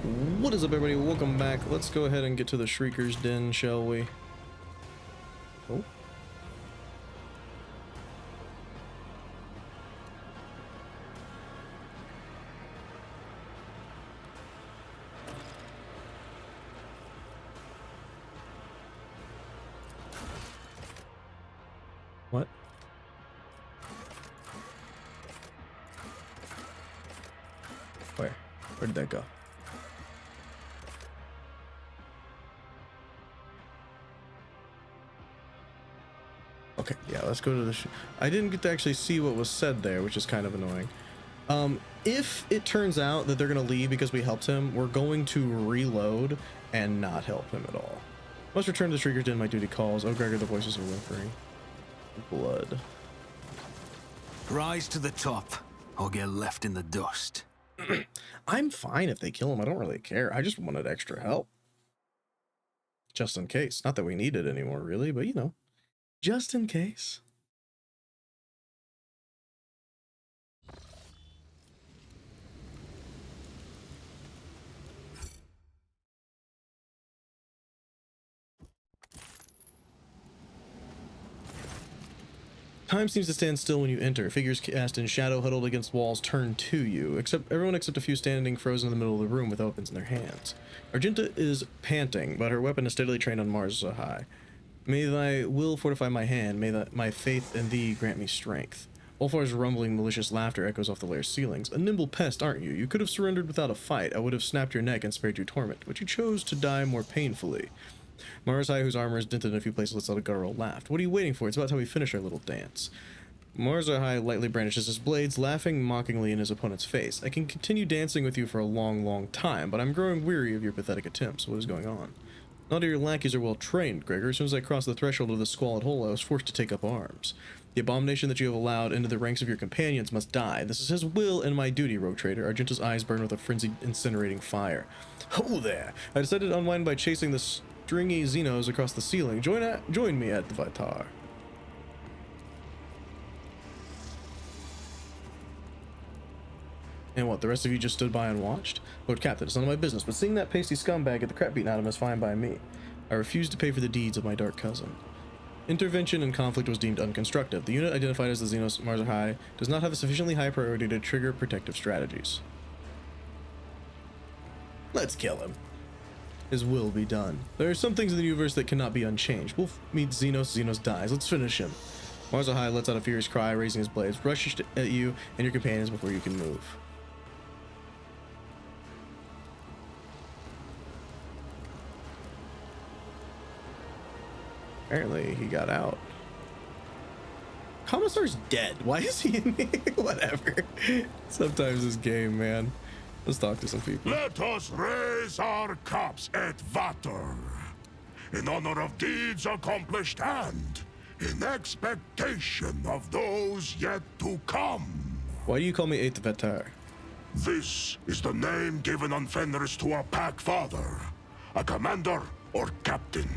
What is up, everybody? Welcome back. Let's go ahead and get to the Shrieker's Den, shall we? Oh. What? Where? Where did that go? Okay, yeah, let's go to the I didn't get to actually see what was said there, which is kind of annoying. If it turns out that they're going to leave because we helped him, we're going to reload and not help him at all. Must return to the Shrieker's Den, my duty calls. Oh, Gregor, the voices are whimpering. Blood. Rise to the top, or get left in the dust. I'm fine if they kill him. I don't really care. I just wanted extra help. Just in case. Not that we need it anymore, really, but you know. Just in case. Time seems to stand still when you enter. Figures cast in shadow huddled against walls turn to you, everyone except a few standing frozen in the middle of the room with weapons in their hands. Argenta is panting, but her weapon is steadily trained on Mars high. May thy will fortify my hand, may my faith in thee grant me strength. Wolfar's rumbling, malicious laughter echoes off the lair's ceilings. A nimble pest, aren't you? You could have surrendered without a fight. I would have snapped your neck and spared you torment, but you chose to die more painfully. Mars High, whose armor is dented in a few places, lets out a guttural laugh. What are you waiting for? It's about time we finish our little dance. Mars High lightly brandishes his blades, laughing mockingly in his opponent's face. I can continue dancing with you for a long, long time, but I'm growing weary of your pathetic attempts. What is going on? None of your lackeys are well trained, Gregor. As soon as I crossed the threshold of the squalid hole, I was forced to take up arms. The abomination that you have allowed into the ranks of your companions must die. This is his will and my duty, rogue trader. Argenta's eyes burn with a frenzied, incinerating fire. Ho there! I decided to unwind by chasing the stringy Xenos across the ceiling. Join me at the Vitar. And what, the rest of you just stood by and watched? Lord Captain, it's none of my business, but seeing that pasty scumbag get the crap beaten out of him is fine by me. I refuse to pay for the deeds of my dark cousin. Intervention in conflict was deemed unconstructive. The unit identified as the Xenos Mars High does not have a sufficiently high priority to trigger protective strategies. Let's kill him. His will be done. There are some things in the universe that cannot be unchanged. Wolf meets Xenos, Xenos dies. Let's finish him. Mars High lets out a furious cry, raising his blades, rushes at you and your companions before you can move. Apparently, he got out. Commissar's dead. Why is he in here? Whatever. Sometimes this game, man. Let's talk to some people. Let us raise our cups at Vater, in honor of deeds accomplished and in expectation of those yet to come. Why do you call me Eighth Vater? This is the name given on Fenris to a pack father, a commander or captain.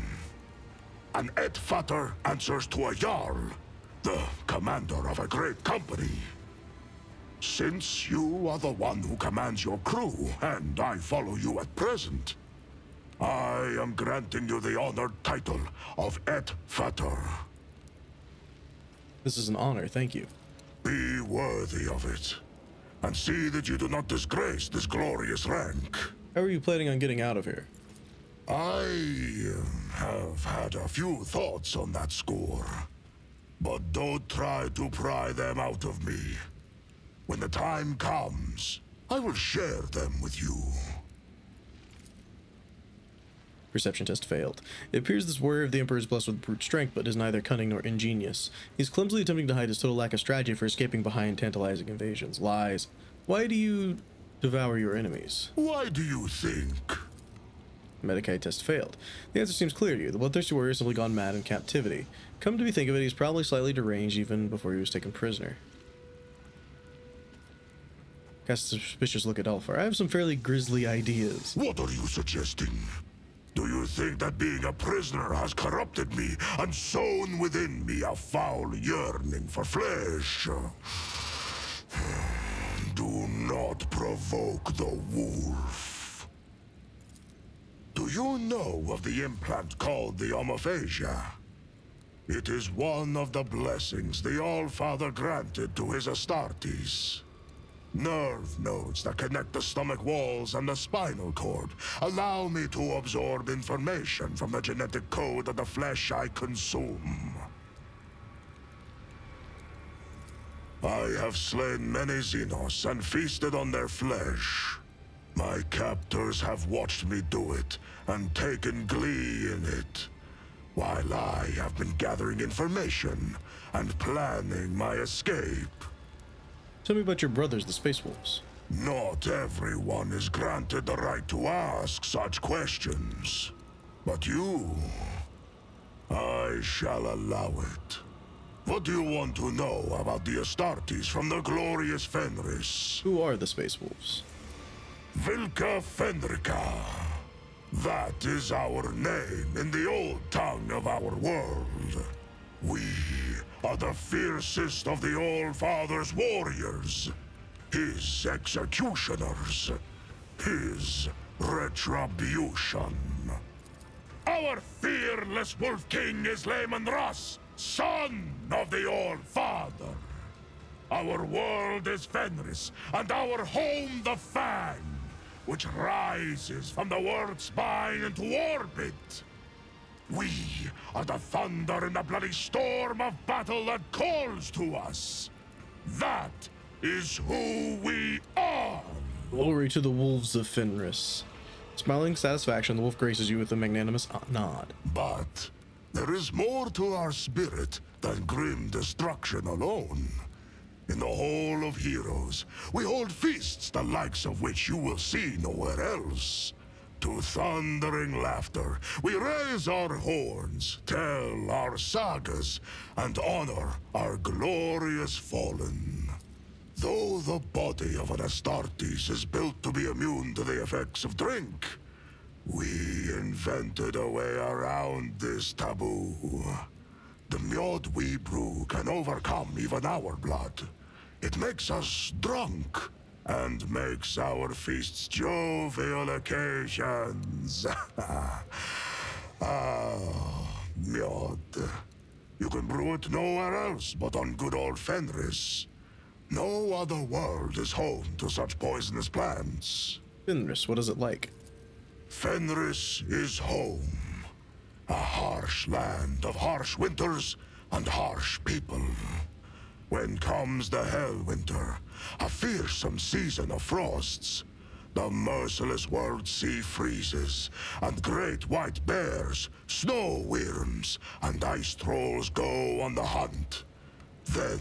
An Et Vater answers to a Jarl, the commander of a great company. Since you are the one who commands your crew, and I follow you at present, I am granting you the honored title of Et Vater. This is an honor, thank you. Be worthy of it, and see that you do not disgrace this glorious rank. How are you planning on getting out of here? I have had a few thoughts on that score, but don't try to pry them out of me. When the time comes, I will share them with you. Perception test failed. It appears this warrior of the Emperor is blessed with brute strength, but is neither cunning nor ingenious. He's clumsily attempting to hide his total lack of strategy for escaping behind tantalizing invasions. Lies. Why do you devour your enemies? Why do you think? Medicaid test failed. The answer seems clear to you. The bloodthirsty warrior has simply gone mad in captivity. Come to think of it, he's probably slightly deranged even before he was taken prisoner. Cast a suspicious look at Alfar. I have some fairly grisly ideas. What are you suggesting? Do you think that being a prisoner has corrupted me and sown within me a foul yearning for flesh? Do not provoke the wolf. you know of the implant called the omophagia? It is one of the blessings the All-Father granted to his Astartes. Nerve nodes that connect the stomach walls and the spinal cord allow me to absorb information from the genetic code of the flesh I consume. I have slain many Xenos and feasted on their flesh. My captors have watched me do it and taken glee in it, while I have been gathering information and planning my escape. Tell me about your brothers, the Space Wolves. Not everyone is granted the right to ask such questions. But you, I shall allow it. What do you want to know about the Astartes from the glorious Fenris? Who are the Space Wolves? Vilka Fenrica. That is our name in the old tongue of our world. We are the fiercest of the All-Father's warriors, his executioners, his retribution. Our fearless Wolf King is Lehman Russ, son of the All-Father. Our world is Fenris, and our home the Fang, which rises from the world's spine into orbit. We are the thunder in the bloody storm of battle that calls to us. That is who we are. Glory to the wolves of Fenris. Smiling satisfaction, the wolf graces you with a magnanimous nod. But there is more to our spirit than grim destruction alone. In the Hall of Heroes, we hold feasts the likes of which you will see nowhere else. To thundering laughter, we raise our horns, tell our sagas, and honor our glorious fallen. Though the body of an Astartes is built to be immune to the effects of drink, we invented a way around this taboo. The mead we brew can overcome even our blood. It makes us drunk, and makes our feasts jovial occasions. Mead. You can brew it nowhere else but on good old Fenris. No other world is home to such poisonous plants. Fenris, what is it like? Fenris is home. A harsh land of harsh winters and harsh people. When comes the Hell Winter, a fearsome season of frosts, the merciless world sea freezes, and great white bears, snow wyrms, and ice trolls go on the hunt. Then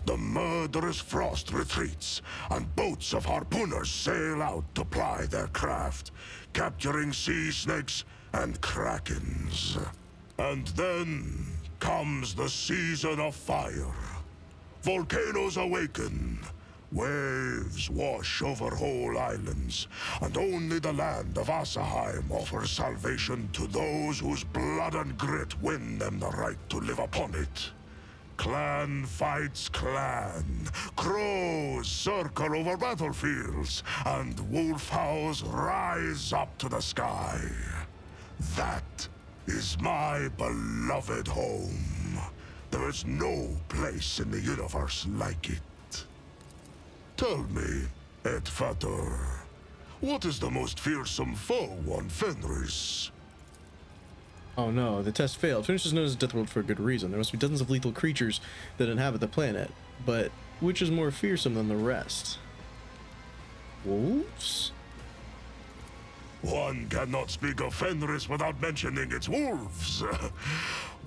the murderous frost retreats, and boats of harpooners sail out to ply their craft, capturing sea snakes and krakens. And then comes the season of fire. Volcanoes awaken, waves wash over whole islands, and only the land of Asaheim offers salvation to those whose blood and grit win them the right to live upon it. Clan fights clan, crows circle over battlefields, and wolf howls rise up to the sky. That is my beloved home. There is no place in the universe like it. Tell me, Et Fater, what is the most fearsome foe on Fenris? Oh no, the test failed. Fenris is known as a death world for a good reason. There must be dozens of lethal creatures that inhabit the planet, but which is more fearsome than the rest? Wolves? One cannot speak of Fenris without mentioning its wolves.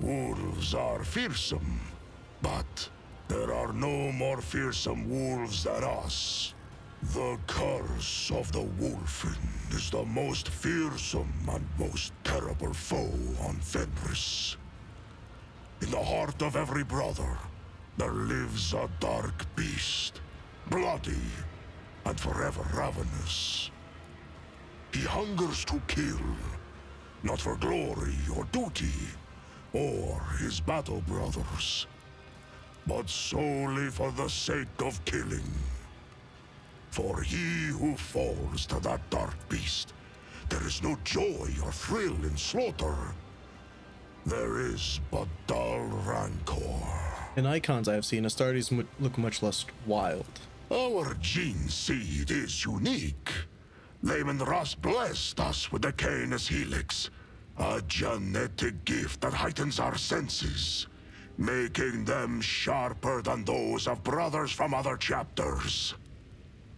Wolves are fearsome, but there are no more fearsome wolves than us. The curse of the Wolfen is the most fearsome and most terrible foe on Fenris. In the heart of every brother, there lives a dark beast, bloody and forever ravenous. He hungers to kill, not for glory or duty, or his battle brothers, but solely for the sake of killing. For he who falls to that dark beast there is no joy or thrill in slaughter. There is but dull rancor. In icons I have seen, Astartes look much less wild. Our gene seed is unique. Layman Ross blessed us with the Canis Helix, a genetic gift that heightens our senses, making them sharper than those of brothers from other chapters.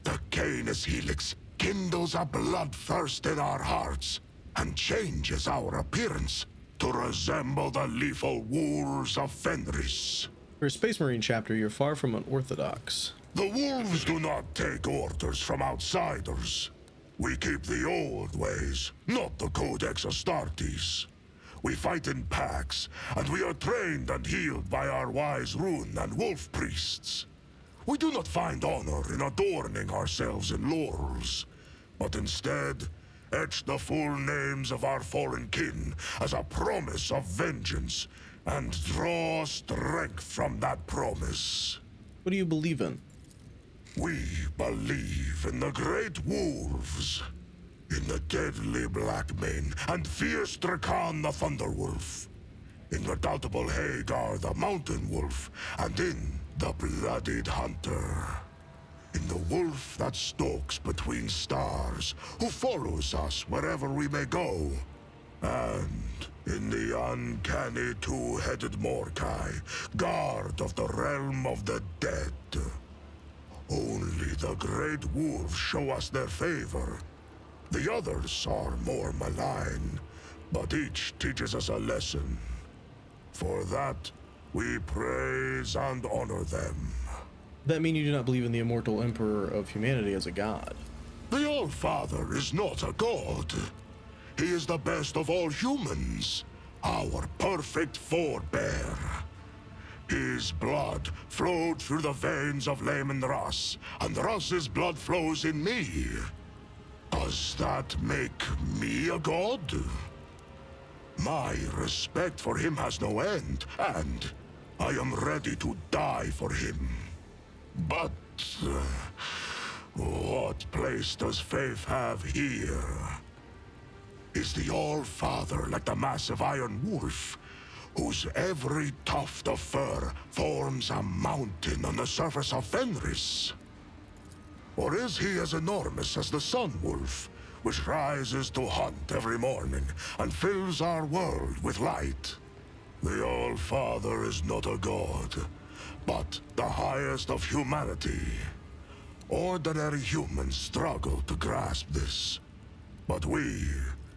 The Canis Helix kindles a bloodthirst in our hearts and changes our appearance to resemble the lethal wolves of Fenris. For a Space Marine chapter, you're far from unorthodox. The wolves do not take orders from outsiders. We keep the old ways, not the Codex Astartes. We fight in packs, and we are trained and healed by our wise rune and wolf priests. We do not find honor in adorning ourselves in laurels, but instead etch the full names of our fallen kin as a promise of vengeance, and draw strength from that promise. What do you believe in? We believe in the great wolves, in the deadly Blackmane and fierce Drakan the Thunderwolf, in redoubtable Hagar the Mountain Wolf, and in the Bloodied Hunter. In the wolf that stalks between stars, who follows us wherever we may go. And in the uncanny two-headed Morkai, guard of the realm of the dead. Only the great wolves show us their favor. The others are more malign, but each teaches us a lesson. For that, we praise and honor them. That mean you do not believe in the immortal Emperor of humanity as a god? The All-Father is not a god. He is the best of all humans, our perfect forebear. His blood flowed through the veins of Layman Ross, and Ross's blood flows in me. Does that make me a god? My respect for him has no end, and I am ready to die for him. But what place does faith have here? Is the All-Father like the massive iron wolf, whose every tuft of fur forms a mountain on the surface of Fenris? Or is he as enormous as the Sun Wolf, which rises to hunt every morning and fills our world with light? The All-Father is not a god, but the highest of humanity. Ordinary humans struggle to grasp this, but we,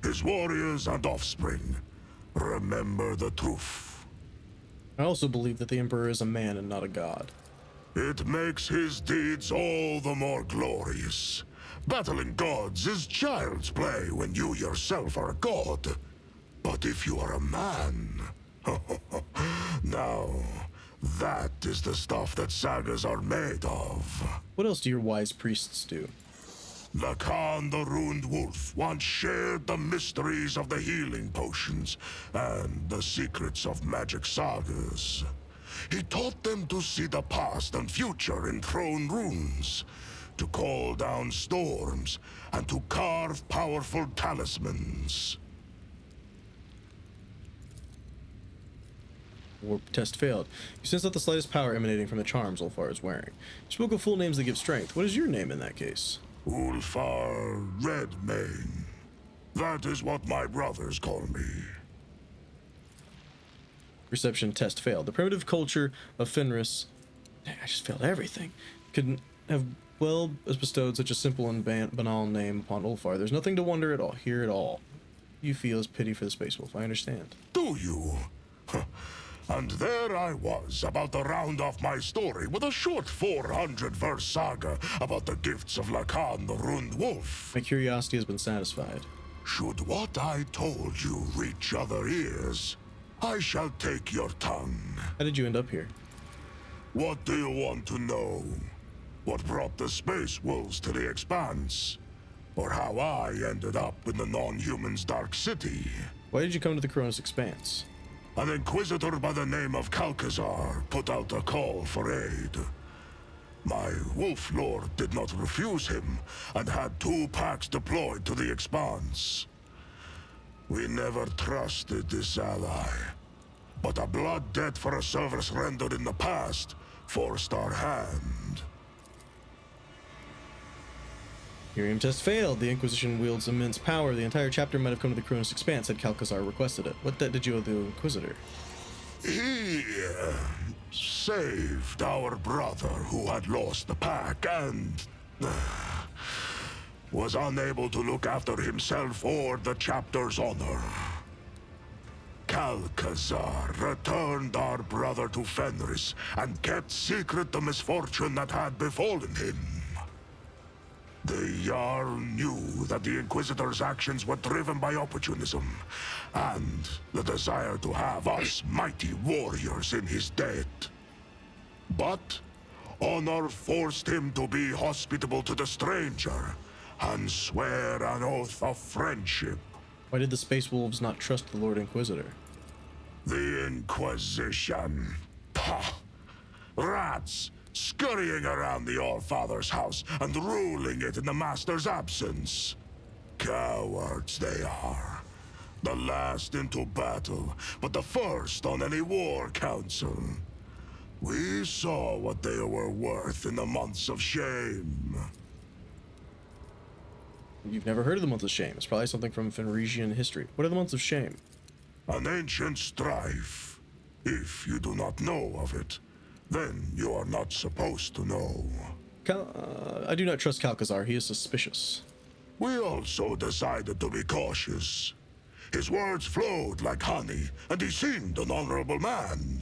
his warriors and offspring, remember the truth. I also believe that the Emperor is a man and not a god. It makes his deeds all the more glorious. Battling gods is child's play when you yourself are a god. But if you are a man... now, that is the stuff that sagas are made of. What else do your wise priests do? Lacan the Ruined Wolf once shared the mysteries of the healing potions and the secrets of magic sagas. He taught them to see the past and future in throne runes, to call down storms, and to carve powerful talismans. Warp test failed. You sense not the slightest power emanating from the charms Ulfar is wearing. You spoke of full names that give strength. What is your name in that case? Ulfar Redmane. That is what my brothers call me. Reception test failed. The primitive culture of Fenris... I just failed everything. Couldn't have well bestowed such a simple and banal name upon Ulfar. There's nothing to wonder at all, here at all. You feel is pity for the Space Wolf, I understand. Do you? And there I was, about to round off my story with a short 400-verse saga about the gifts of Lacan the Ruined Wolf. My curiosity has been satisfied. Should what I told you reach other ears, I shall take your tongue. How did you end up here? What do you want to know? What brought the Space Wolves to the Expanse? Or how I ended up in the non-human's Dark City? Why did you come to the Koronus Expanse? An inquisitor by the name of Calcazar put out a call for aid. My wolf lord did not refuse him, and had 2 packs deployed to the Expanse. We never trusted this ally, but a blood debt for a service rendered in the past forced our hand. Imperium test failed. The Inquisition wields immense power. The entire chapter might have come to the Koronus Expanse had Calcazar requested it. What debt did you owe the Inquisitor? He saved our brother who had lost the pack and was unable to look after himself or the chapter's honor. Calcazar returned our brother to Fenris and kept secret the misfortune that had befallen him. The Jarl knew that the Inquisitor's actions were driven by opportunism, and the desire to have us mighty warriors in his debt. But honor forced him to be hospitable to the stranger, and swear an oath of friendship. Why did the Space Wolves not trust the Lord Inquisitor? The Inquisition. Pah! Rats! Scurrying around the Allfather's house and ruling it in the Master's absence. Cowards they are. The last into battle, but the first on any war council. We saw what they were worth in the months of shame. You've never heard of the Months of Shame. It's probably something from Fenrisian history. What are the Months of Shame? An ancient strife. If you do not know of it, then you are not supposed to know. I do not trust Calcazar. He is suspicious. We also decided to be cautious. His words flowed like honey, and he seemed an honorable man.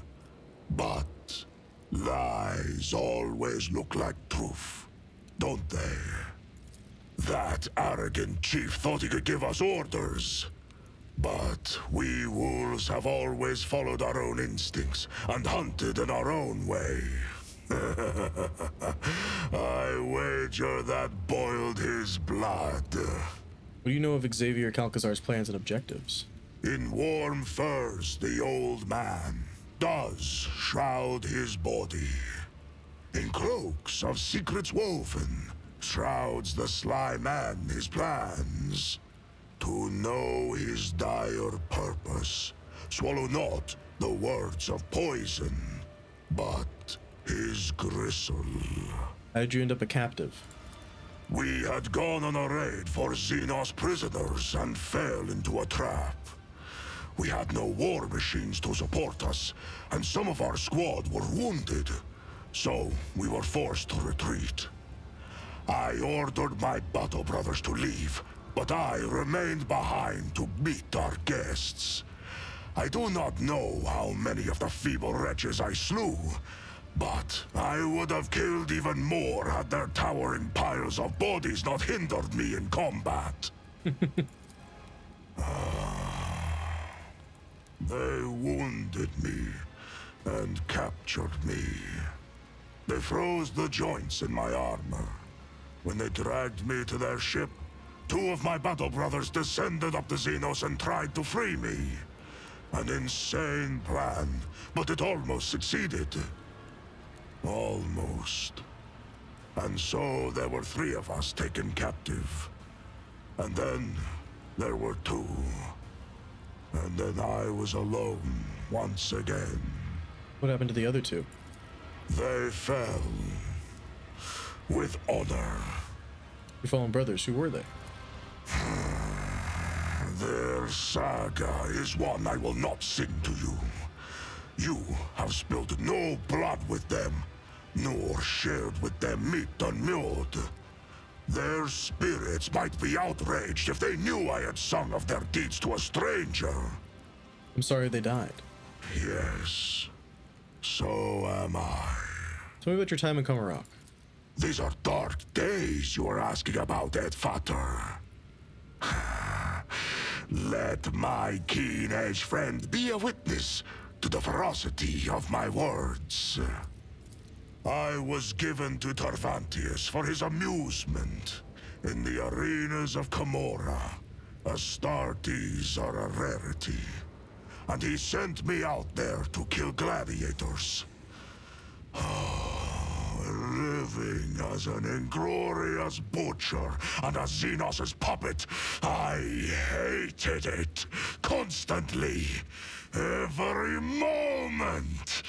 But lies always look like truth, don't they? That arrogant chief thought he could give us orders. But we wolves have always followed our own instincts and hunted in our own way. I wager that boiled his blood. What do you know of Xavier Calcazar's plans and objectives? In warm furs, the old man does shroud his body. In cloaks of secrets woven, shrouds the sly man his plans. To know his dire purpose, swallow not the words of poison, but his gristle. How did you end up a captive? We had gone on a raid for Xenos prisoners and fell into a trap. We had no war machines to support us, and some of our squad were wounded, so we were forced to retreat. I ordered my battle brothers to leave, but I remained behind to meet our guests. I do not know how many of the feeble wretches I slew, but I would have killed even more had their towering piles of bodies not hindered me in combat. They wounded me and captured me. They froze the joints in my armor. When they dragged me to their ship, 2 of my battle brothers descended up the Xenos and tried to free me. An insane plan, but it almost succeeded. Almost. And so there were 3 of us taken captive. And then there were 2. And then I was alone once again. What happened to the other 2? They fell. With honor. Your fallen brothers, who were they? Their saga is one I will not sing to you. You have spilled no blood with them, nor shared with them meat unmulled. Their spirits might be outraged if they knew I had sung of their deeds to a stranger. I'm sorry they died. Yes, so am I. Tell me about your time in Komarok. These are dark days you are asking about, Edfater. Let my keen-edged friend be a witness to the ferocity of my words. I was given to Tarvantius for his amusement in the arenas of Camorra. Astartes are a rarity, and he sent me out there to kill gladiators. living as an inglorious butcher and a Xenos' puppet, I hated it constantly, every moment.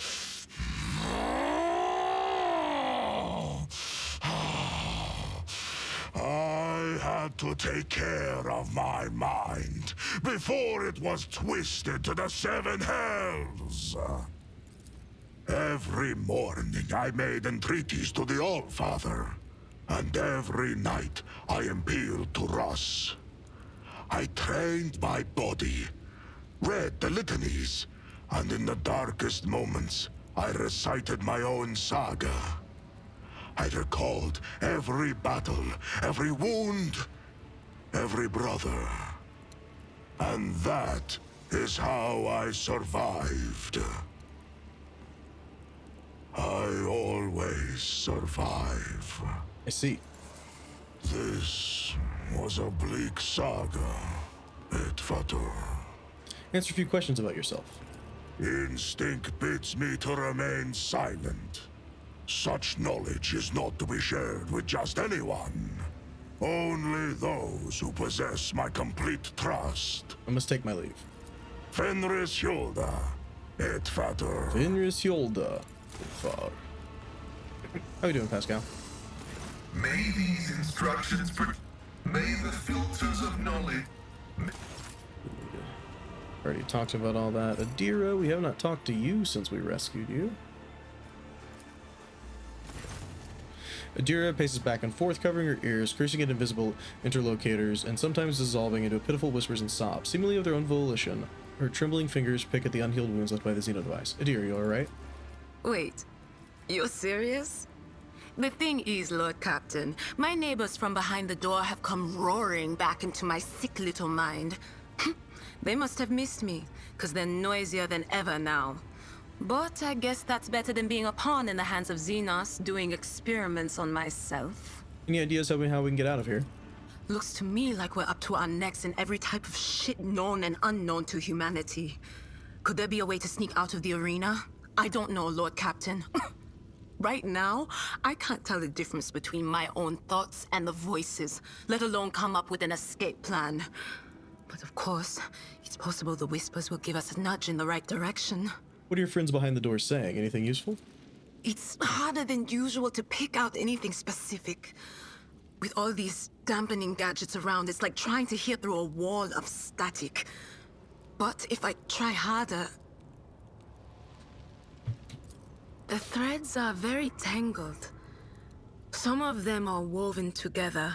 I had to take care of my mind before it was twisted to the seven hells. Every morning I made entreaties to the Allfather, and every night I appealed to Russ. I trained my body, read the litanies, and in the darkest moments I recited my own saga. I recalled every battle, every wound, every brother. And that is how I survived. I always survive. I see. This was a bleak saga, Edvator. Answer a few questions about yourself. Instinct bids me to remain silent. Such knowledge is not to be shared with just anyone. Only those who possess my complete trust. I must take my leave. Fenris Hjolda, Edvator. Fenris Hjolda. Fuck. How you doing, Pascal? May these instructions may the filters of knowledge. Already talked about all that. Adira, we have not talked to you since we rescued you. Adira paces back and forth, covering her ears, cursing at invisible interlocutors, and sometimes dissolving into pitiful whispers and sobs, seemingly of their own volition. Her trembling fingers pick at the unhealed wounds left by the Xeno device. Adira, you alright? Wait, you're serious? The thing is, Lord Captain, my neighbors from behind the door have come roaring back into my sick little mind. They must have missed me, because they're noisier than ever now. But I guess that's better than being a pawn in the hands of Xenos doing experiments on myself. Any ideas how we can get out of here? Looks to me like we're up to our necks in every type of shit known and unknown to humanity. Could there be a way to sneak out of the arena? I don't know, Lord Captain. Right now, I can't tell the difference between my own thoughts and the voices, let alone come up with an escape plan. But of course, it's possible the whispers will give us a nudge in the right direction. What are your friends behind the door saying? Anything useful? It's harder than usual to pick out anything specific. With all these dampening gadgets around, it's like trying to hear through a wall of static. But if I try harder... The threads are very tangled. Some of them are woven together,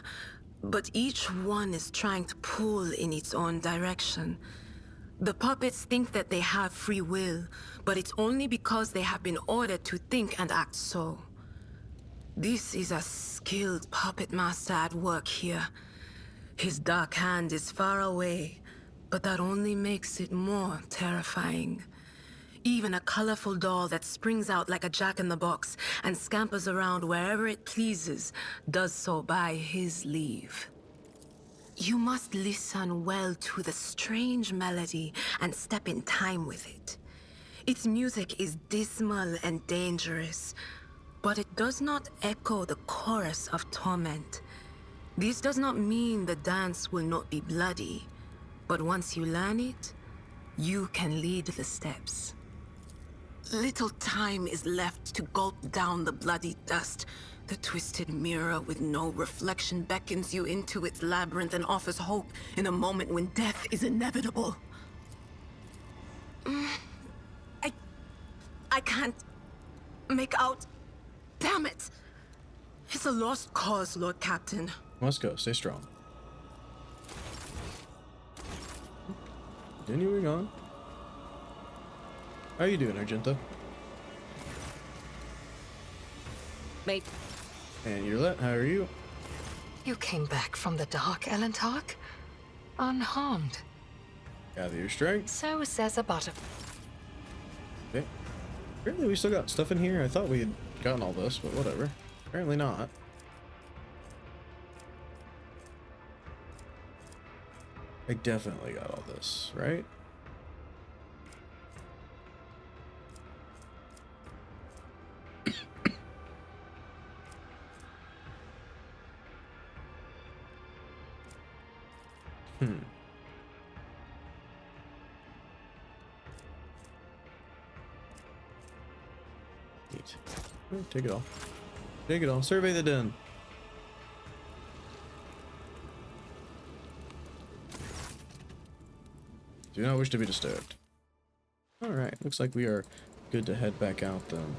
but each one is trying to pull in its own direction. The puppets think that they have free will, but it's only because they have been ordered to think and act so. This is a skilled puppet master at work here. His dark hand is far away, but that only makes it more terrifying. Even a colorful doll that springs out like a jack-in-the-box and scampers around wherever it pleases does so by his leave. You must listen well to the strange melody and step in time with it. Its music is dismal and dangerous, but it does not echo the chorus of torment. This does not mean the dance will not be bloody, but once you learn it, you can lead the steps. Little time is left to gulp down the bloody dust. The twisted mirror with no reflection beckons you into its labyrinth and offers hope in a moment when death is inevitable. I can't make out. Damn it! It's a lost cause, Lord Captain. Must go. Stay strong. Continuing on. How are you doing, Argenta? Mate, And Yurlet, how are you? you came back from the dark, Elentark? Unharmed. Gather your strength. So says a butter. Okay. Apparently we still got stuff in here. I thought we had gotten all this, but whatever. Apparently not. I definitely got all this, right? Neat. Take it all. Take it all. Survey the den. Do not wish to be disturbed. Alright, looks like we are good to head back out then.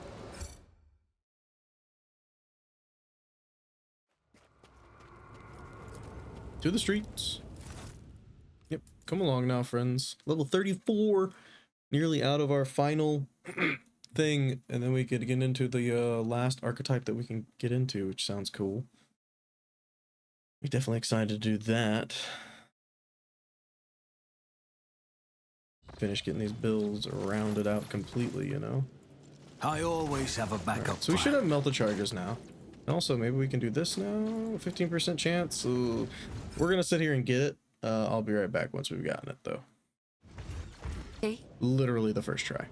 To the streets. Yep, come along now, friends. Level 34, nearly out of our final thing, and then we could get into the last archetype that we can get into, which sounds cool. We're definitely excited to do that. Finish getting these builds rounded out completely, you know. I always have a backup Right, so we plan. should have melted charges now. And also, maybe we can do this now. 15% chance. Ooh. We're gonna sit here and get it. I'll be right back once we've gotten it, though. Hey. Literally the first try.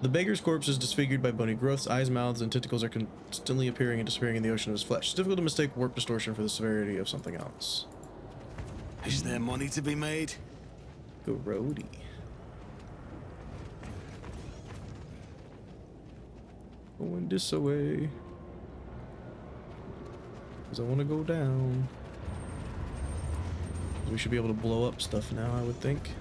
The beggar's corpse is disfigured by bony growths. Eyes, mouths, and tentacles are constantly appearing and disappearing in the ocean of his flesh. It's difficult to mistake warp distortion for the severity of something else. Is there money to be made? Grody. Going this away. Because I want to go down. We should be able to blow up stuff now, I would think.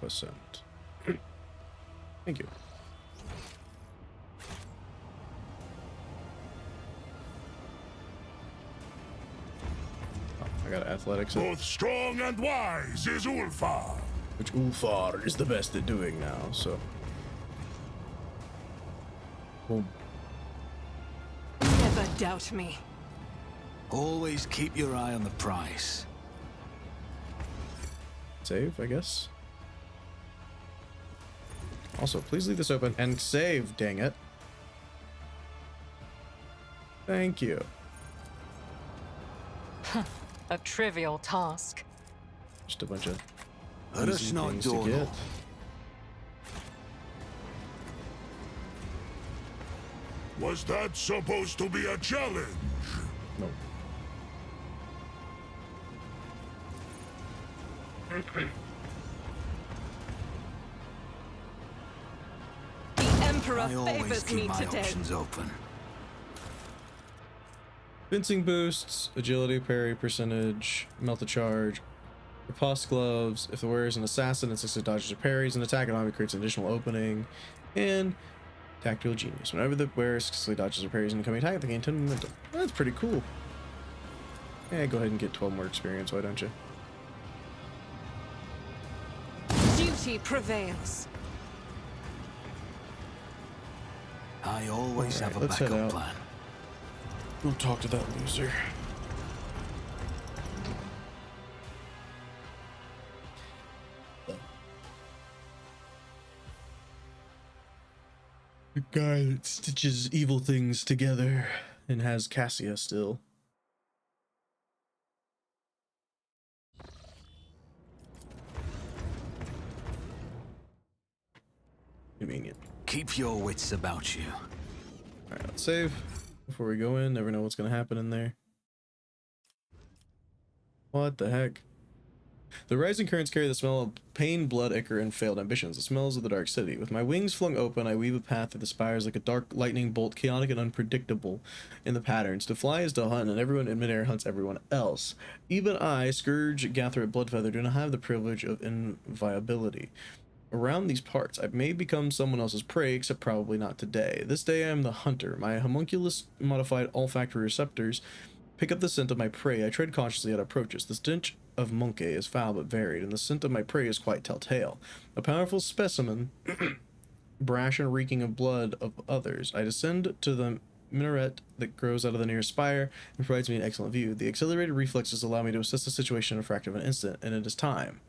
%. Thank you. Oh, I got athletics. Both strong and wise is Ulfar. Which Ulfar is the best at doing now, so. Boom. Never doubt me. Always keep your eye on the prize. Save, I guess. Also, please leave this open and save, dang it. Thank you. A trivial task. Just a bunch of Let us easy not things to dawdle. get. Was that supposed to be a challenge? No. The Emperor I always favors keep me my today. options open. Fencing boosts, agility, parry percentage, melt a charge, riposte gloves. If the wearer is an assassin, it successfully dodges or parries. An attack enemy creates an additional opening. And tactical genius. Whenever the wearer successfully dodges or parries an incoming attack, they gain 10 momentum. That's pretty cool. Yeah, go ahead and get 12 more experience, why don't you? Duty prevails. I always Alright, have a let's head backup out. plan. We'll talk to that loser. The guy that stitches evil things together and has Cassia still. Convenient. Keep your wits about you. Alright, let's save before we go in. Never know what's gonna happen in there. What the heck? The rising currents carry the smell of pain, blood, ichor, and failed ambitions. The smells of the dark city. With my wings flung open, I weave a path through the spires like a dark lightning bolt, chaotic and unpredictable in the patterns. To fly is to hunt, and everyone in midair hunts everyone else. Even I, Scourge, Gatheret, Bloodfeather, do not have the privilege of inviolability. Around these parts, I may become someone else's prey, except probably not today. This day I am the hunter. My homunculus-modified olfactory receptors pick up the scent of my prey. I tread cautiously at approaches. The stench of monkey is foul but varied, and the scent of my prey is quite telltale. A powerful specimen, brash and reeking of blood of others. I descend to the minaret that grows out of the nearest spire and provides me an excellent view. The accelerated reflexes allow me to assess the situation in a fraction of an instant, and it is time.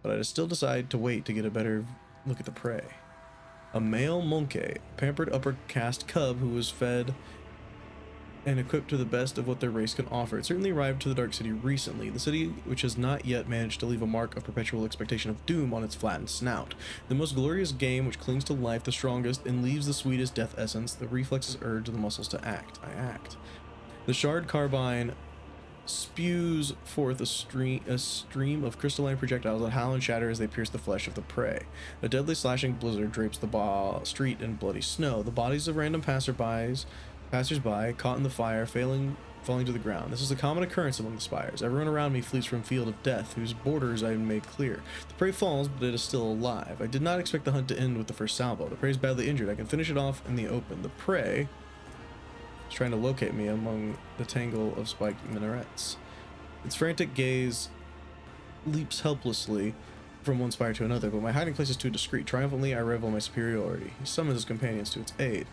But I still decide to wait to get a better look at the prey. A male monkey, pampered upper caste cub who was fed and equipped to the best of what their race can offer. It certainly arrived to the Dark City recently, the city which has not yet managed to leave a mark of perpetual expectation of doom on its flattened snout. The most glorious game which clings to life the strongest and leaves the sweetest death essence, the reflexes urge the muscles to act. I act. The shard carbine spews forth a stream of crystalline projectiles that howl and shatter as they pierce the flesh of the prey. A deadly slashing blizzard drapes the street in bloody snow. The bodies of random passers-by caught in the fire, falling to the ground. This is a common occurrence among the spires. Everyone around me flees from field of death, whose borders I have made clear. The prey falls, but it is still alive. I did not expect the hunt to end with the first salvo. The prey is badly injured. I can finish it off in the open. The prey is trying to locate me among the tangle of spiked minarets. Its frantic gaze leaps helplessly from one spire to another, but my hiding place is too discreet. Triumphantly, I revel in my superiority. He summons his companions to its aid.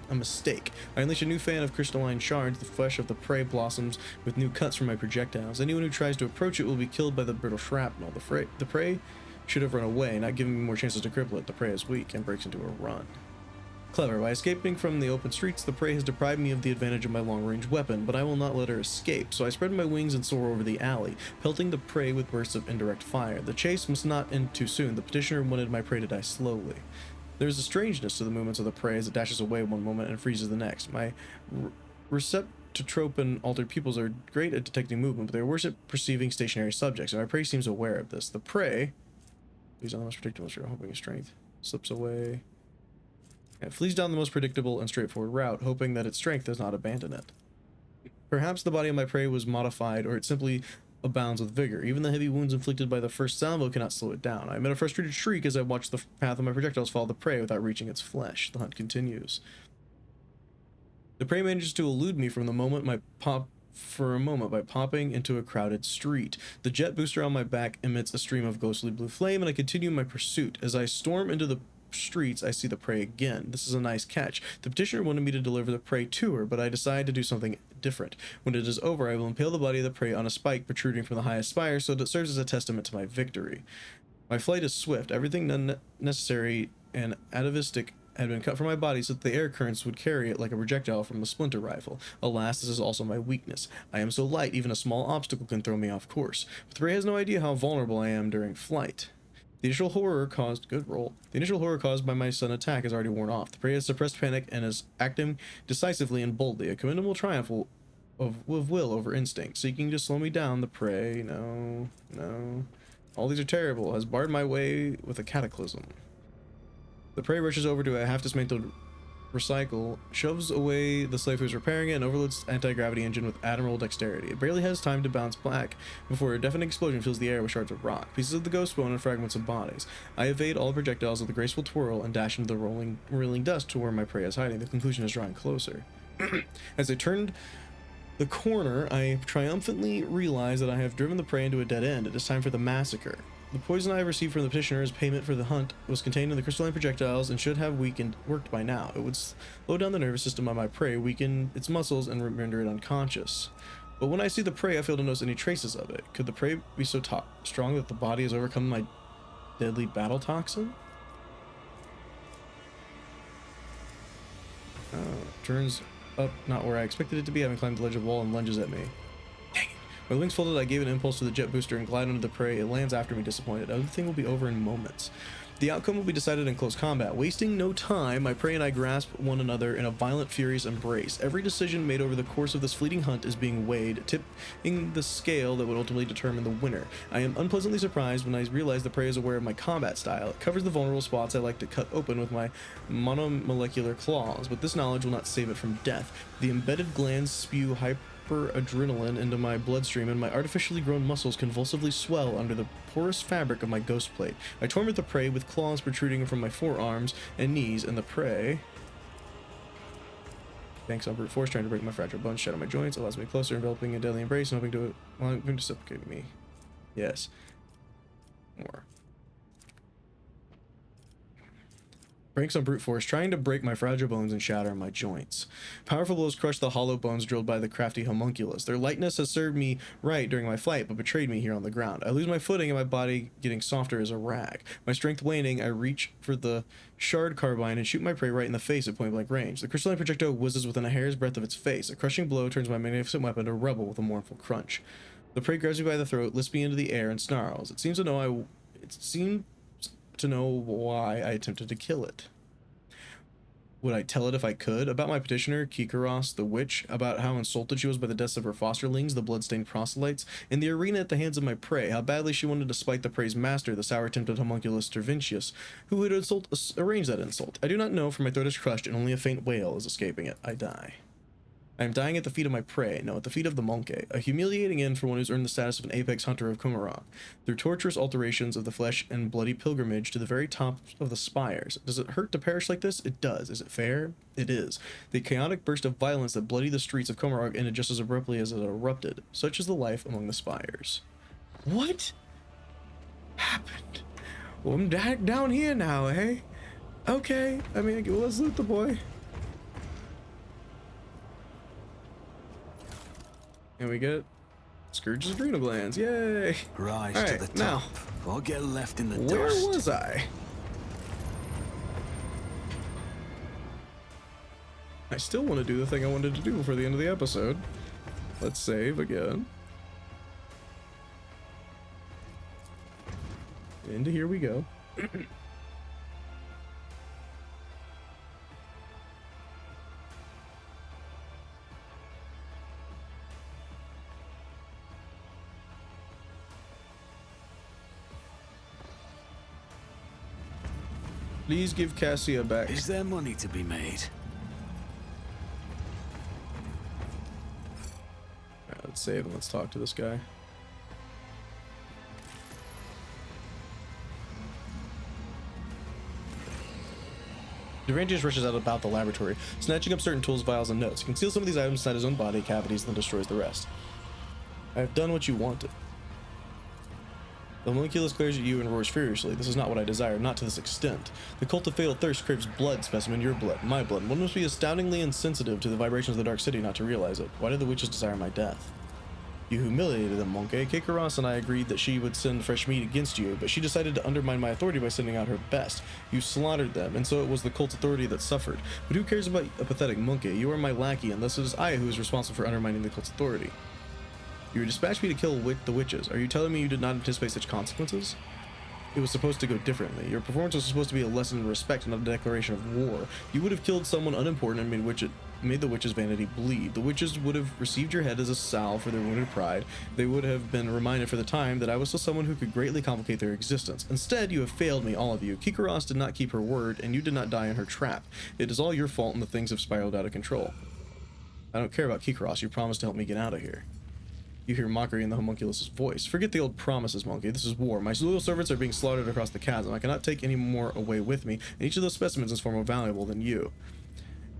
A mistake. I unleash a new fan of crystalline shards. The flesh of the prey blossoms with new cuts from my projectiles. Anyone who tries to approach it will be killed by the brittle shrapnel. The prey should have run away, not giving me more chances to cripple it. The prey is weak and breaks into a run. Clever. By escaping from the open streets, the prey has deprived me of the advantage of my long-range weapon, but I will not let her escape, so I spread my wings and soar over the alley, pelting the prey with bursts of indirect fire. The chase must not end too soon. The petitioner wanted my prey to die slowly. There is a strangeness to the movements of the prey as it dashes away one moment and freezes the next. My receptotrope and altered pupils are great at detecting movement, but they are worse at perceiving stationary subjects, and my prey seems aware of this. The prey, he's on the most predictable, hoping his strength slips away. It flees down the most predictable and straightforward route, hoping that its strength does not abandon it. Perhaps the body of my prey was modified, or it simply abounds with vigor. Even the heavy wounds inflicted by the first salvo cannot slow it down. I emit a frustrated shriek as I watch the path of my projectiles follow the prey without reaching its flesh. The hunt continues. The prey manages to elude me for a moment by popping into a crowded street. The jet booster on my back emits a stream of ghostly blue flame, and I continue my pursuit. As I storm into the streets, I see the prey again. This is a nice catch. The petitioner wanted me to deliver the prey to her, but I decide to do something different. When it is over, I will impale the body of the prey on a spike protruding from the highest spire, so that it serves as a testament to my victory. My flight is swift. Everything necessary and atavistic had been cut from my body so that the air currents would carry it like a projectile from a splinter rifle. Alas, this is also my weakness. I am so light, even a small obstacle can throw me off course. But the prey has no idea how vulnerable I am during flight. The initial horror caused by my sudden attack is already worn off. The prey has suppressed panic and is acting decisively and boldly, a commendable triumph of will over instinct. Seeking to slow me down, the prey, no, all these are terrible, has barred my way with a cataclysm. The prey rushes over to a half-dismantled recycle, shoves away the slave who's repairing it, and overloads its anti-gravity engine with admirable dexterity. It barely has time to bounce back before a deafening explosion fills the air with shards of rock, pieces of the ghost bone, and fragments of bodies. I evade all projectiles with a graceful twirl and dash into the rolling dust to where my prey is hiding. The conclusion is drawing closer. As I turned the corner, I triumphantly realize that I have driven the prey into a dead end. It is time for the massacre. The poison I received from the petitioner as payment for the hunt was contained in the crystalline projectiles and should have worked by now. It would slow down the nervous system of my prey, weaken its muscles, and render it unconscious. But when I see the prey, I fail to notice any traces of it. Could the prey be so strong that the body has overcome my deadly battle toxin? Turns up not where I expected it to be, having climbed the ledge of wall, and lunges at me. My wings folded, I gave an impulse to the jet booster and glide under the prey. It lands after me, disappointed. Everything will be over in moments. The outcome will be decided in close combat. Wasting no time, my prey and I grasp one another in a violent, furious embrace. Every decision made over the course of this fleeting hunt is being weighed, tipping the scale that would ultimately determine the winner. I am unpleasantly surprised when I realize the prey is aware of my combat style. It covers the vulnerable spots I like to cut open with my monomolecular claws, but this knowledge will not save it from death. The embedded glands spew adrenaline into my bloodstream, and my artificially grown muscles convulsively swell under the porous fabric of my ghost plate. I torment the prey with claws protruding from my forearms and knees, and the prey banks on brute force, trying to break my fragile bones, shatter my joints, allows me closer, enveloping a deadly embrace, and hoping to suffocate me. Yes. More. Pranks on brute force, trying to break my fragile bones and shatter my joints. Powerful blows crush the hollow bones drilled by the crafty homunculus. Their lightness has served me right during my flight, but betrayed me here on the ground. I lose my footing and my body getting softer as a rag. My strength waning, I reach for the shard carbine and shoot my prey right in the face at point-blank range. The crystalline projectile whizzes within a hair's breadth of its face. A crushing blow turns my magnificent weapon to rubble with a mournful crunch. The prey grabs me by the throat, lifts me into the air, and snarls. It seems to know why I attempted to kill it. Would I tell it if I could? About my petitioner, Koronus, the witch, about how insulted she was by the deaths of her fosterlings, the bloodstained proselytes, in the arena at the hands of my prey, how badly she wanted to spite the prey's master, the sour-tempered homunculus Terventius, who would arrange that insult. I do not know, for my throat is crushed and only a faint wail is escaping it. I die. I am dying at the feet of my prey, no, at the feet of the monkey, a humiliating end for one who's earned the status of an apex hunter of Kumarok, through torturous alterations of the flesh and bloody pilgrimage to the very top of the spires. Does it hurt to perish like this? It does. Is it fair? It is. The chaotic burst of violence that bloodied the streets of Kumarok ended just as abruptly as it erupted. Such is the life among the spires. What happened? Well, I'm down here now, eh? Okay, I mean, well, let's loot the boy. And we get Scourge's adrenal glands. Yay! Rise right, to the top. now, Or get left in the where dust. was I? I still want to do the thing I wanted to do before the end of the episode. Let's save again. And here we go. Please give Cassia back. Is there money to be made? Alright, let's save and let's talk to this guy. Terventius rushes out about the laboratory, snatching up certain tools, vials, and notes. He conceals some of these items inside his own body cavities and then destroys the rest. I have done what you wanted. The homunculus glares at you and roars furiously. This is not what I desire, not to this extent. The cult of fatal thirst craves blood, specimen, your blood, my blood. One must be astoundingly insensitive to the vibrations of the Dark City not to realize it. Why did the witches desire my death? You humiliated them, monkey. Koronus and I agreed that she would send fresh meat against you, but she decided to undermine my authority by sending out her best. You slaughtered them, and so it was the cult's authority that suffered. But who cares about a pathetic monkey? You are my lackey, and thus it is I who is responsible for undermining the cult's authority. You dispatched me to kill the witches. Are you telling me you did not anticipate such consequences? It was supposed to go differently. Your performance was supposed to be a lesson in respect, not a declaration of war. You would have killed someone unimportant and made the witches' vanity bleed. The witches would have received your head as a salve for their wounded pride. They would have been reminded for the time that I was still someone who could greatly complicate their existence. Instead, you have failed me, all of you. Koronus did not keep her word, and you did not die in her trap. It is all your fault, and the things have spiraled out of control. I don't care about Koronus. You promised to help me get out of here. You hear mockery in the homunculus's voice. Forget the old promises, monkey. This is war. My loyal servants are being slaughtered across the chasm. I cannot take any more away with me, and each of those specimens is far more valuable than you.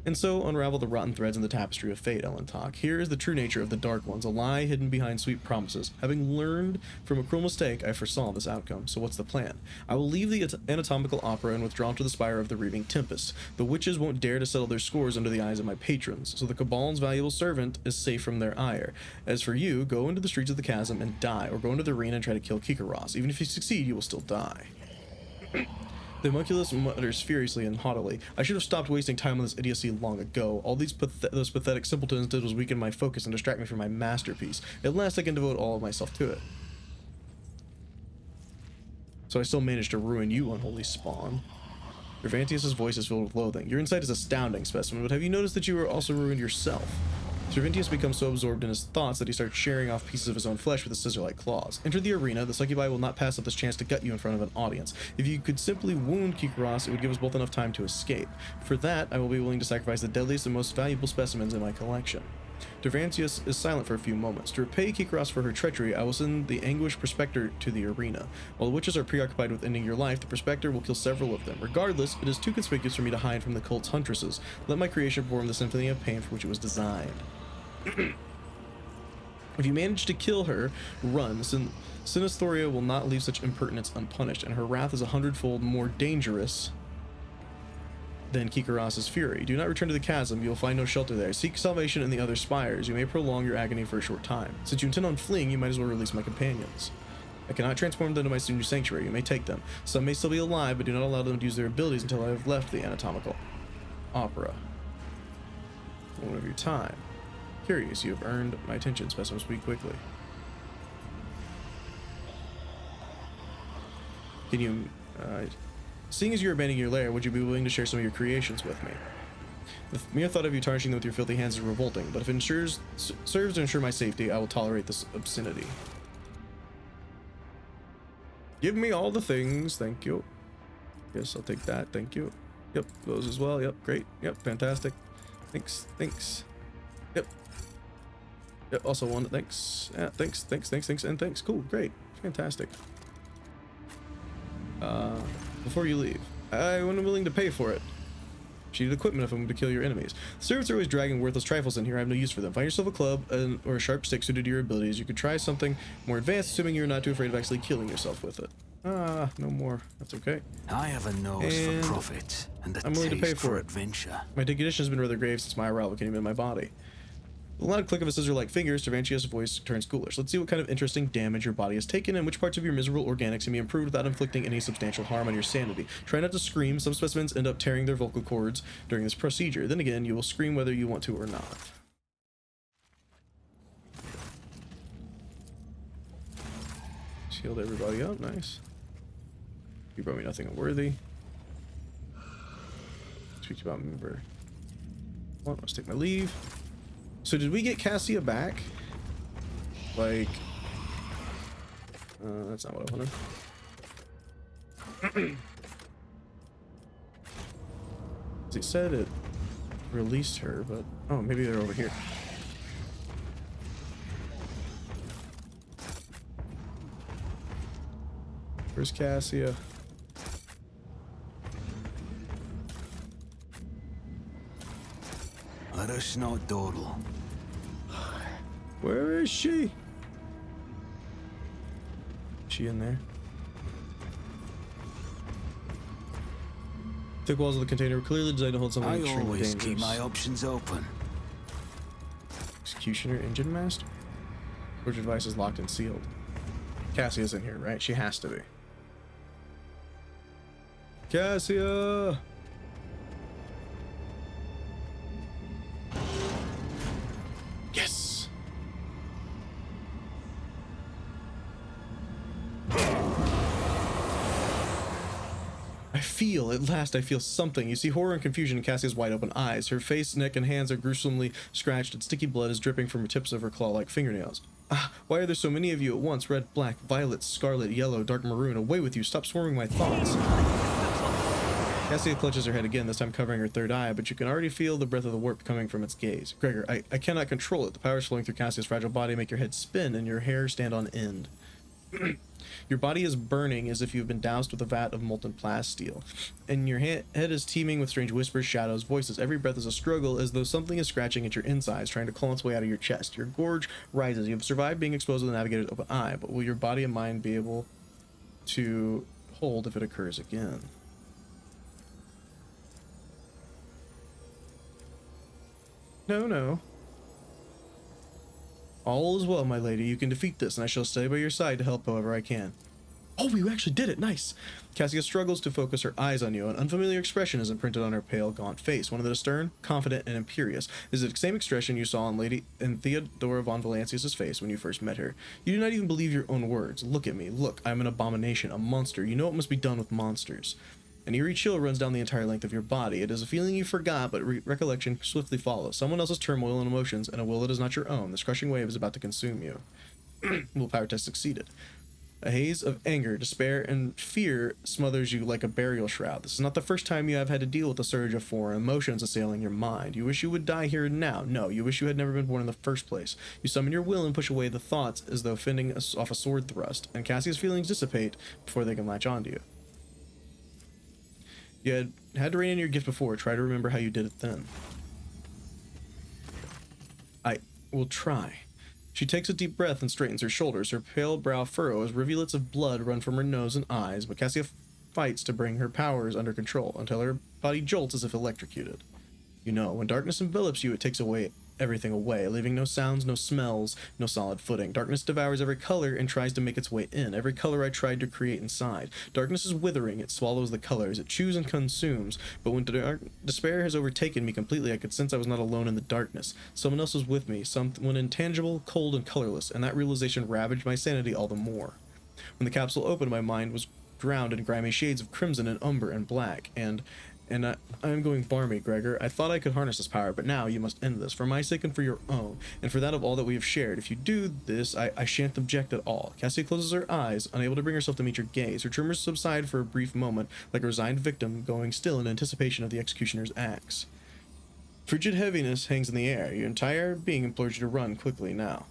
And so unravel the rotten threads in the tapestry of fate, Owlcat. Here is the true nature of the Dark Ones, a lie hidden behind sweet promises. Having learned from a cruel mistake, I foresaw this outcome. So what's the plan? I will leave the anatomical opera and withdraw to the spire of the reaving tempest. The witches won't dare to settle their scores under the eyes of my patrons, so the Cabal's valuable servant is safe from their ire. As for you, go into the streets of the chasm and die, or go into the arena and try to kill Koronus. Even if you succeed, you will still die. The homunculus mutters furiously and haughtily. I should have stopped wasting time on this idiocy long ago. All those pathetic simpletons did was weaken my focus and distract me from my masterpiece. At last I can devote all of myself to it. So I still managed to ruin you, unholy spawn. Terventius' voice is filled with loathing. Your insight is astounding, specimen, but have you noticed that you are also ruined yourself? Terventius becomes so absorbed in his thoughts that he starts sharing off pieces of his own flesh with his scissor-like claws. Enter the arena. The succubi will not pass up this chance to gut you in front of an audience. If you could simply wound Koronus, it would give us both enough time to escape. For that, I will be willing to sacrifice the deadliest and most valuable specimens in my collection. Terventius is silent for a few moments. To repay Koronus for her treachery, I will send the anguished prospector to the arena. While the witches are preoccupied with ending your life, the prospector will kill several of them. Regardless, it is too conspicuous for me to hide from the cult's huntresses. Let my creation perform the symphony of pain for which it was designed. If you manage to kill her, run. Sinisthoria will not leave such impertinence unpunished, and her wrath is 100-fold more dangerous than Kikaras's fury. Do not return to the chasm, you will find no shelter there. Seek salvation in the other spires. You may prolong your agony for a short time. Since you intend on fleeing, you might as well release my companions. I cannot transform them to my new sanctuary. You may take them. Some may still be alive, but do not allow them to use their abilities until I have left the anatomical opera. Moment of your time. Curious, you have earned my attention. Specimen speak quickly. Can you, seeing as you're abandoning your lair, would you be willing to share some of your creations with me? The mere thought of you tarnishing them with your filthy hands is revolting, but if it serves to ensure my safety, I will tolerate this obscenity. Give me all the things, thank you. Yes, I'll take that, thank you. Yep, those as well, yep, great, yep, fantastic. Thanks, thanks. Yep. Yep, also one, thanks. Yeah, thanks, and thanks. Cool, great, fantastic. Before you leave, I wasn't willing to pay for it. She needed equipment if I'm going to kill your enemies. The servants are always dragging worthless trifles in here. I have no use for them. Find yourself a club or a sharp stick suited to your abilities. You could try something more advanced, assuming you're not too afraid of actually killing yourself with it. Ah, no more. That's okay. I have a nose for profit and a I'm willing to pay for adventure. My condition has been rather grave since my arrival came in my body. The loud click of a scissor-like fingers, Cervantius' voice turns cooler. So let's see what kind of interesting damage your body has taken and which parts of your miserable organics can be improved without inflicting any substantial harm on your sanity. Try not to scream. Some specimens end up tearing their vocal cords during this procedure. Then again, you will scream whether you want to or not. Healed everybody up. Nice. You brought me nothing unworthy. Speak about member. Well, let's take my leave. So did we get Cassia back? Like, that's not what I wanted. It said it released her, but oh, maybe they're over here. Where's Cassia? Let us not dawdle. Where is she? Is she in there? Thick walls of the container were clearly designed to hold something I extremely always dangerous. keep my options open. Executioner, engine master? Storage device is locked and sealed. Cassia's in here, right? She has to be. Cassia! Yes! At last I feel something. You see horror and confusion in Cassia's wide open eyes. Her face, neck, and hands are gruesomely scratched, and sticky blood is dripping from the tips of her claw-like fingernails. Ah, why are there so many of you at once? Red, black, violet, scarlet, yellow, dark maroon. Away with you. Stop swarming my thoughts. Cassia clutches her head again, this time covering her third eye, but you can already feel the breath of the warp coming from its gaze. Gregor, I cannot control it. The powers flowing through Cassia's fragile body make your head spin and your hair stand on end. Your body is burning as if you've been doused with a vat of molten plasteel, and your head is teeming with strange whispers, shadows, voices. Every breath is a struggle, as though something is scratching at your insides, trying to claw its way out of your chest. Your gorge rises. You have survived being exposed to the Navigator's open eye, but will your body and mind be able to hold if it occurs again? No. All is well, my lady. You can defeat this, and I shall stay by your side to help however I can. Oh, you actually did it. Nice. Cassia struggles to focus her eyes on you. An unfamiliar expression is imprinted on her pale, gaunt face. One that is stern, confident, and imperious. Is the same expression you saw in Theodora von Valancius's face when you first met her. You do not even believe your own words. Look at me. Look, I'm an abomination, a monster. You know what must be done with monsters. An eerie chill runs down the entire length of your body. It is a feeling you forgot, but recollection swiftly follows. Someone else's turmoil and emotions, and a will that is not your own. This crushing wave is about to consume you. Willpower test succeeded. A haze of anger, despair, and fear smothers you like a burial shroud. This is not the first time you have had to deal with a surge of foreign emotions assailing your mind. You wish you would die here and now. No, you wish you had never been born in the first place. You summon your will and push away the thoughts as though fending off a sword thrust, and Cassia's feelings dissipate before they can latch onto you. You had to rein in your gift before. Try to remember how you did it then. I will try. She takes a deep breath and straightens her shoulders. Her pale brow furrows. Rivulets of blood run from her nose and eyes, but Cassia fights to bring her powers under control until her body jolts as if electrocuted. You know, when darkness envelops you, it takes everything away, leaving no sounds, no smells, no solid footing. Darkness devours every color and tries to make its way in, every color I tried to create inside. Darkness is withering, it swallows the colors, it chews and consumes, but when despair has overtaken me completely, I could sense I was not alone in the darkness. Someone else was with me, someone intangible, cold, and colorless, and that realization ravaged my sanity all the more. When the capsule opened, my mind was drowned in grimy shades of crimson and umber and black, and I am going barmy, Gregor. I thought I could harness this power, but now you must end this, for my sake and for your own, and for that of all that we have shared. If you do this, I shan't object at all. Cassia closes her eyes, unable to bring herself to meet your gaze. Her tremors subside for a brief moment, like a resigned victim going still in anticipation of the executioner's axe. Frigid heaviness hangs in the air. Your entire being implores you to run quickly now.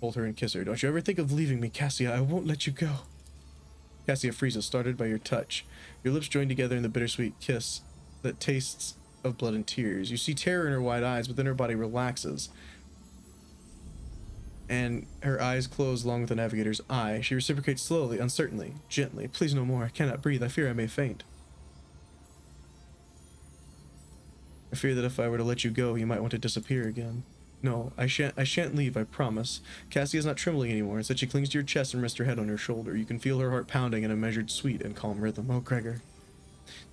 Hold her and kiss her. Don't you ever think of leaving me, Cassia. I won't let you go. Cassia freezes, startled by your touch. Your lips join together in the bittersweet kiss that tastes of blood and tears. You see terror in her wide eyes, but then her body relaxes, and her eyes close along with the navigator's eye. She reciprocates slowly, uncertainly, gently. Please no more. I cannot breathe. I fear I may faint. I fear that if I were to let you go, you might want to disappear again. No, I shan't leave, I promise. Cassie is not trembling anymore. Instead, she clings to your chest and rests her head on your shoulder. You can feel her heart pounding in a measured, sweet, and calm rhythm. Oh, Gregor.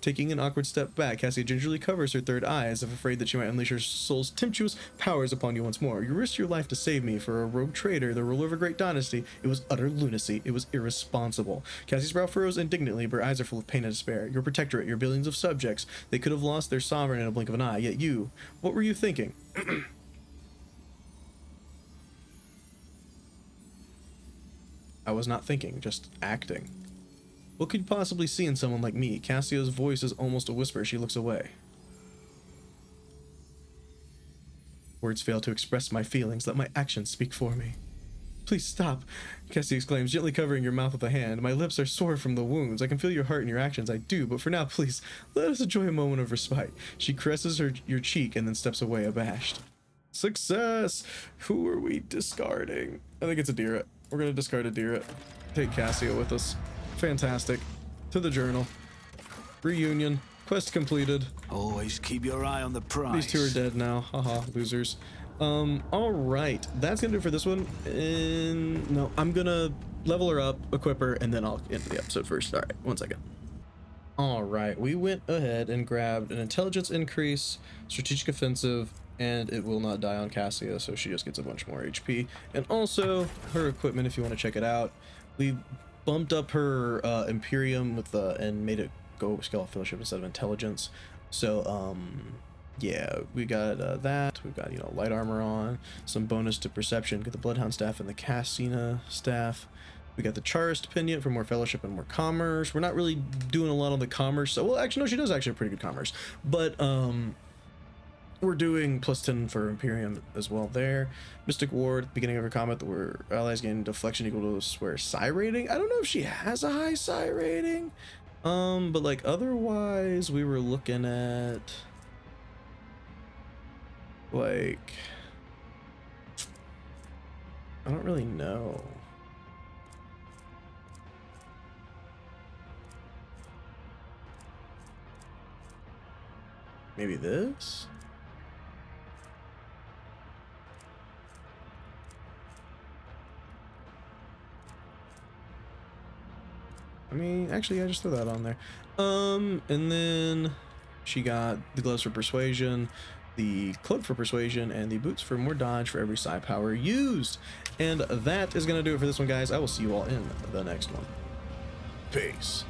Taking an awkward step back, Cassia gingerly covers her third eye, as if afraid that she might unleash her soul's tempestuous powers upon you once more. You risked your life to save me. For a rogue traitor, the ruler of a great dynasty, it was utter lunacy. It was irresponsible. Cassie's brow furrows indignantly, but her eyes are full of pain and despair. Your protectorate, your billions of subjects, they could have lost their sovereign in a blink of an eye. Yet you, what were you thinking? I was not thinking, just acting. What could you possibly see in someone like me? Cassia's voice is almost a whisper. She looks away. Words fail to express my feelings. Let my actions speak for me. Please stop, Cassia exclaims, gently covering your mouth with a hand. My lips are sore from the wounds. I can feel your heart in your actions. I do, but for now, please, let us enjoy a moment of respite. She caresses your cheek and then steps away abashed. Success! Who are we discarding? I think it's a Adira. We're gonna discard Adira. Take Cassia with us. Fantastic. To the journal. Reunion. Quest completed. Always keep your eye on the prize. These two are dead now. Haha, losers. Alright. That's gonna do it for this one. And no, I'm gonna level her up, equip her, and then I'll end the episode first. Alright, one second. Alright, we went ahead and grabbed an intelligence increase, strategic offensive, and it will not die on Cassia, so she just gets a bunch more HP. And also her equipment, if you want to check it out. We bumped up her Imperium with and made it go skill of fellowship instead of intelligence. So yeah, we got that. We've got, you know, light armor on, some bonus to perception. Get the Bloodhound staff and the Cassina staff. We got the Charist Pendant for more fellowship and more commerce. We're not really doing a lot on the commerce. So, well, actually, no, she does actually have pretty good commerce. But we're doing plus 10 for Imperium as well there. Mystic Ward, at the beginning of her combat, where allies gain deflection equal to a swear psi rating. I don't know if she has a high psi rating. But like otherwise, we were looking at like, I don't really know. Maybe this? I mean, actually, I just threw that on there. And then she got the gloves for persuasion, the cloak for persuasion, and the boots for more dodge for every psi power used. And that is going to do it for this one, guys. I will see you all in the next one. Peace.